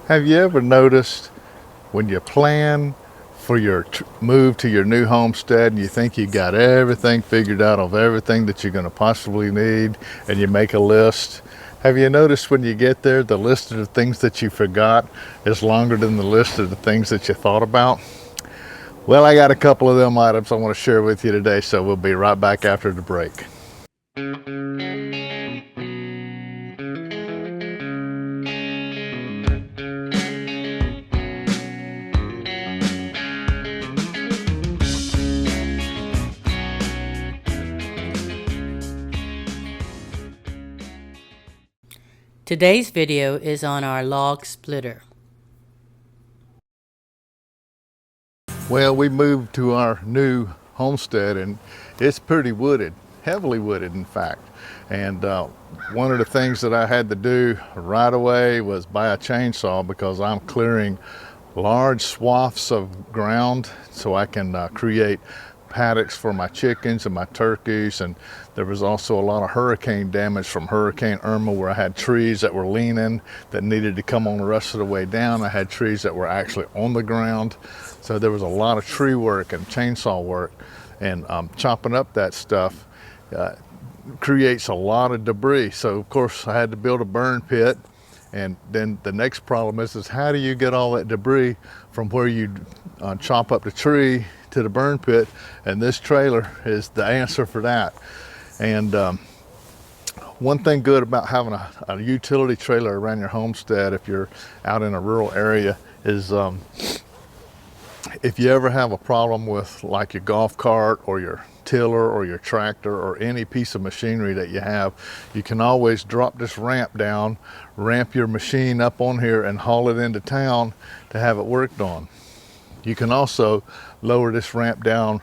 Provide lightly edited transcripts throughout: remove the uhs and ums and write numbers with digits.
Have you ever noticed when you plan for your move to your new homestead and you think you got everything figured out of everything that you're going to possibly need, and you make a list? Have you noticed when you get there, the list of the things that you forgot is longer than the list of the things that you thought about? Well, I got a couple of them items I want to share with you today, so we'll be right back after the break. Today's video is on our log splitter. Well, we moved to our new homestead and it's pretty wooded, heavily wooded in fact. And one of the things that I had to do right away was buy a chainsaw because I'm clearing large swaths of ground so I can create paddocks for my chickens and my turkeys. And there was also a lot of hurricane damage from Hurricane Irma, where I had trees that were leaning that needed to come on the rest of the way down. I had trees that were actually on the ground. So there was a lot of tree work and chainsaw work, and chopping up that stuff creates a lot of debris. So of course I had to build a burn pit. And then the next problem is how do you get all that debris from where you chop up the tree to the burn pit? And this trailer is the answer for that. And one thing good about having a utility trailer around your homestead, if you're out in a rural area, is if you ever have a problem with like your golf cart or your tiller or your tractor or any piece of machinery that you have, you can always drop this ramp down, ramp your machine up on here and haul it into town to have it worked on. You can also lower this ramp down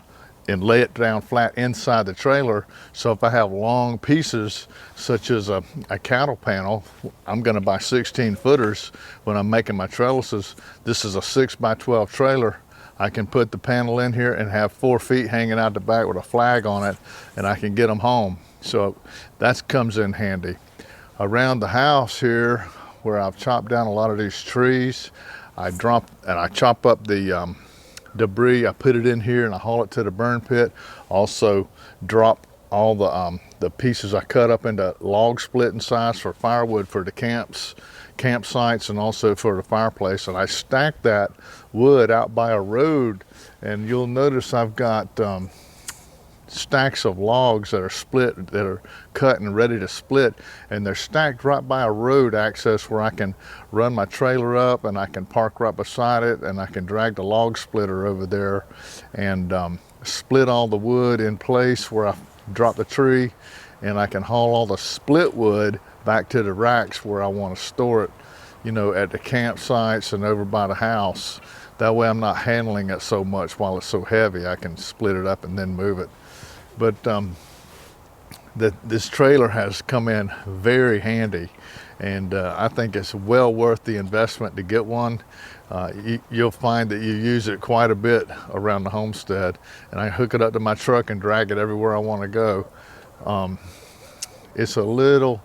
and lay it down flat inside the trailer. So if I have long pieces such as a cattle panel, I'm going to buy 16 footers when I'm making my trellises. This is a 6x12 trailer. I can put the panel in here and have 4 feet hanging out the back with a flag on it, and I can get them home. So that comes in handy. Around the house here, where I've chopped down a lot of these trees, I chop up the debris. I put it in here and I haul it to the burn pit. Also drop all the pieces I cut up into log splitting size for firewood for the campsites and also for the fireplace. And I stack that wood out by a road, and you'll notice I've got stacks of logs that are split, that are cut and ready to split, and they're stacked right by a road access where I can run my trailer up and I can park right beside it, and I can drag the log splitter over there and split all the wood in place where I drop the tree, and I can haul all the split wood back to the racks where I want to store it, you know, at the campsites and over by the house. That way I'm not handling it so much while it's so heavy. I can split it up and then move it. But this trailer has come in very handy, and I think it's well worth the investment to get one. You'll find that you use it quite a bit around the homestead, and I hook it up to my truck and drag it everywhere I want to go. It's a little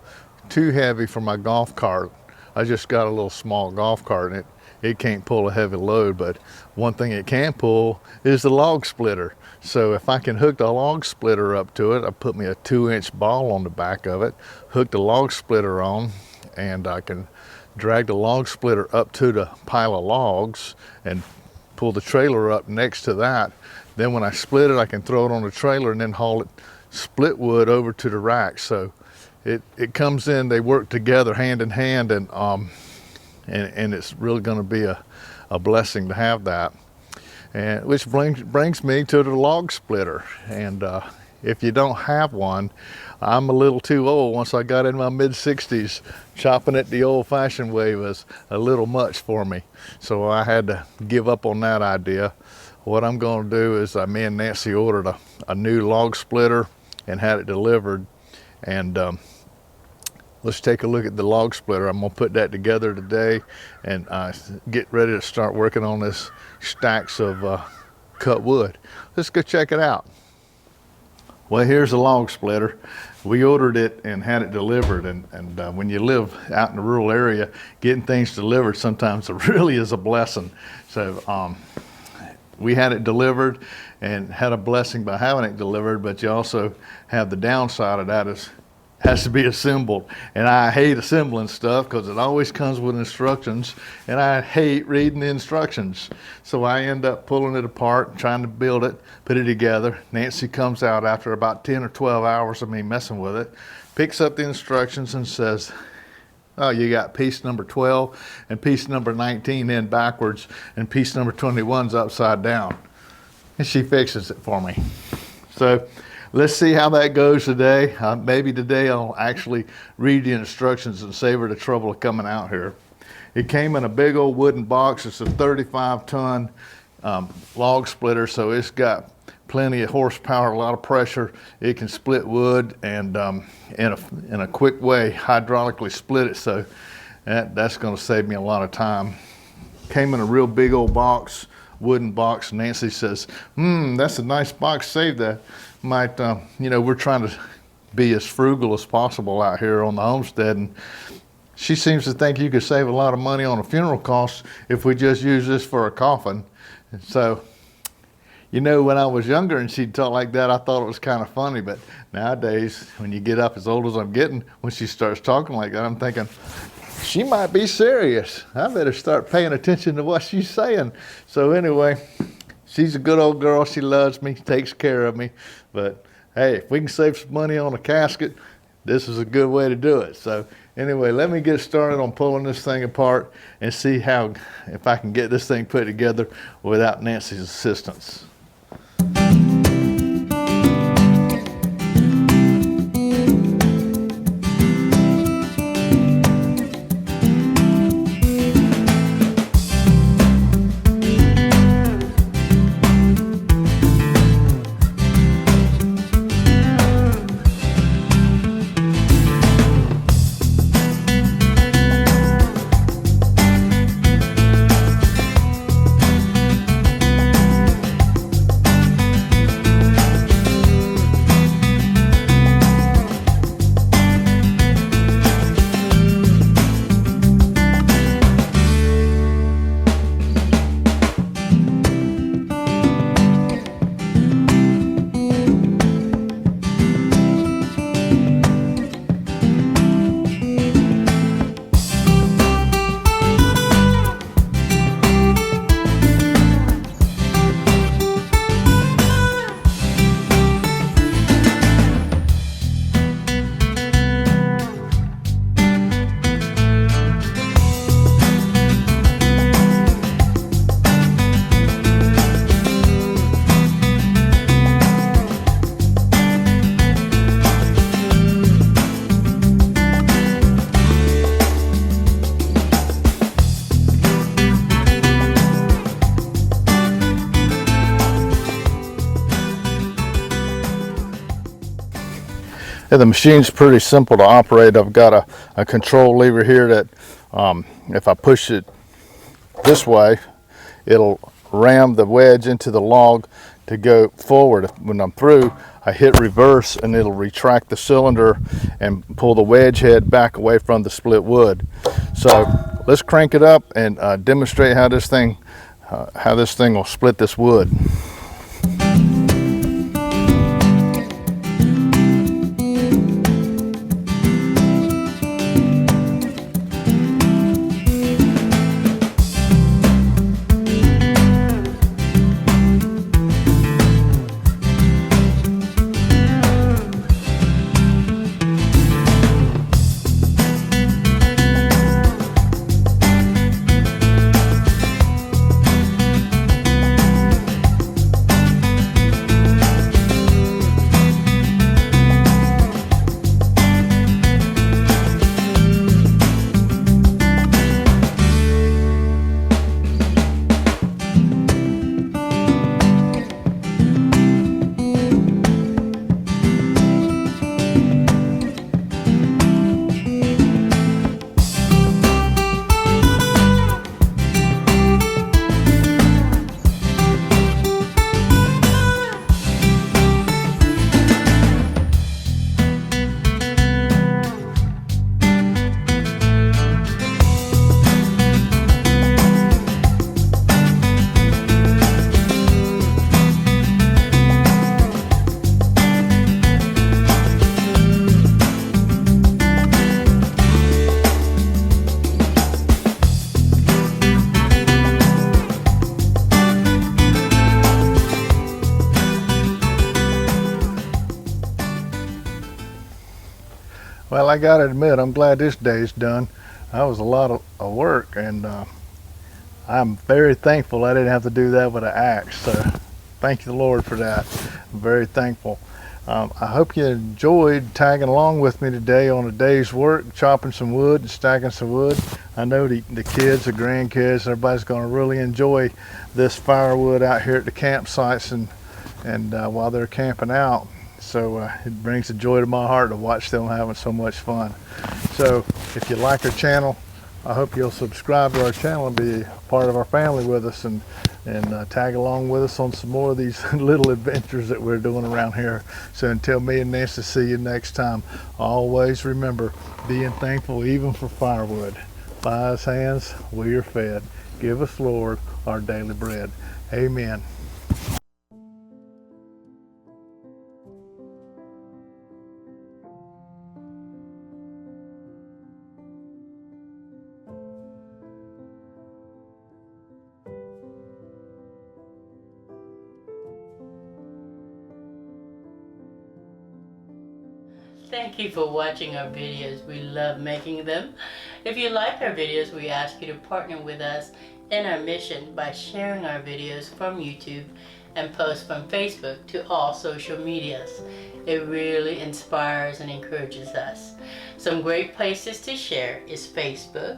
too heavy for my golf cart. I just got a little small golf cart, and it can't pull a heavy load, but one thing it can pull is the log splitter. So if I can hook the log splitter up to it, I put me a 2-inch ball on the back of it, hook the log splitter on, and I can drag the log splitter up to the pile of logs and pull the trailer up next to that. Then when I split it, I can throw it on the trailer and then haul it split wood over to the rack. So it comes in, they work together hand in hand, and it's really going to be a blessing to have that. And which brings me to the log splitter. And if you don't have one, I'm a little too old. Once I got in my mid-60s, chopping it the old-fashioned way was a little much for me. So I had to give up on that idea. What I'm going to do is me and Nancy ordered a new log splitter and had it delivered. And let's take a look at the log splitter. I'm gonna put that together today and get ready to start working on this stacks of cut wood. Let's go check it out. Well, here's a log splitter. We ordered it and had it delivered, and when you live out in a rural area, getting things delivered sometimes it really is a blessing. So we had it delivered and had a blessing by having it delivered, but you also have the downside of that is has to be assembled. And I hate assembling stuff because it always comes with instructions, and I hate reading the instructions. So I end up pulling it apart, trying to build it, put it together. Nancy comes out after about 10 or 12 hours of me messing with it, picks up the instructions and says, oh, you got piece number 12 and piece number 19 in backwards and piece number 21's upside down. And she fixes it for me. So let's see how that goes today. Maybe today I'll actually read the instructions and save her the trouble of coming out here. It came in a big old wooden box. It's a 35-ton log splitter, so it's got plenty of horsepower, a lot of pressure. It can split wood and in a quick way hydraulically split it, so that's going to save me a lot of time. Came in a real big old box, wooden box. Nancy says, that's a nice box, save that. Might, we're trying to be as frugal as possible out here on the homestead, and she seems to think you could save a lot of money on a funeral cost if we just use this for a coffin. And so, when I was younger and she'd talk like that, I thought it was kind of funny, but nowadays, when you get up as old as I'm getting, when she starts talking like that, I'm thinking, she might be serious. I better start paying attention to what she's saying. So anyway, she's a good old girl. She loves me, takes care of me. But hey, if we can save some money on a casket, this is a good way to do it. So anyway, let me get started on pulling this thing apart and see if I can get this thing put together without Nancy's assistance. Yeah, the machine's pretty simple to operate. I've got a control lever here that if I push it this way, it'll ram the wedge into the log to go forward. When I'm through, I hit reverse and it'll retract the cylinder and pull the wedge head back away from the split wood. So let's crank it up and demonstrate how this thing will split this wood. I gotta admit, I'm glad this day's done. That was a lot of work, and I'm very thankful I didn't have to do that with an axe. So thank you, the Lord, for that. I'm very thankful. I hope you enjoyed tagging along with me today on a day's work, chopping some wood and stacking some wood. I know the kids, the grandkids, everybody's going to really enjoy this firewood out here at the campsites and while they're camping out. So it brings a joy to my heart to watch them having so much fun. So if you like our channel, I hope you'll subscribe to our channel and be a part of our family with us, and tag along with us on some more of these little adventures that we're doing around here. So until me and Nancy see you next time, always remember being thankful even for firewood. By his hands we are fed. Give us, Lord, our daily bread. Amen. Thank you for watching our videos. We love making them. If you like our videos, we ask you to partner with us in our mission by sharing our videos from YouTube and post from Facebook to all social medias. It really inspires and encourages us. Some great places to share is Facebook,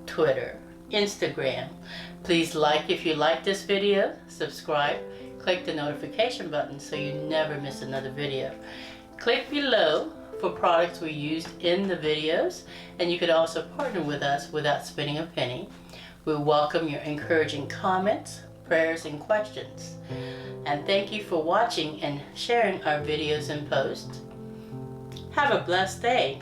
Twitter, Instagram. Please like if you like this video, subscribe, click the notification button so you never miss another video. Click below for products we used in the videos, and you could also partner with us without spending a penny. We welcome your encouraging comments, prayers, and questions. And thank you for watching and sharing our videos and posts. Have a blessed day.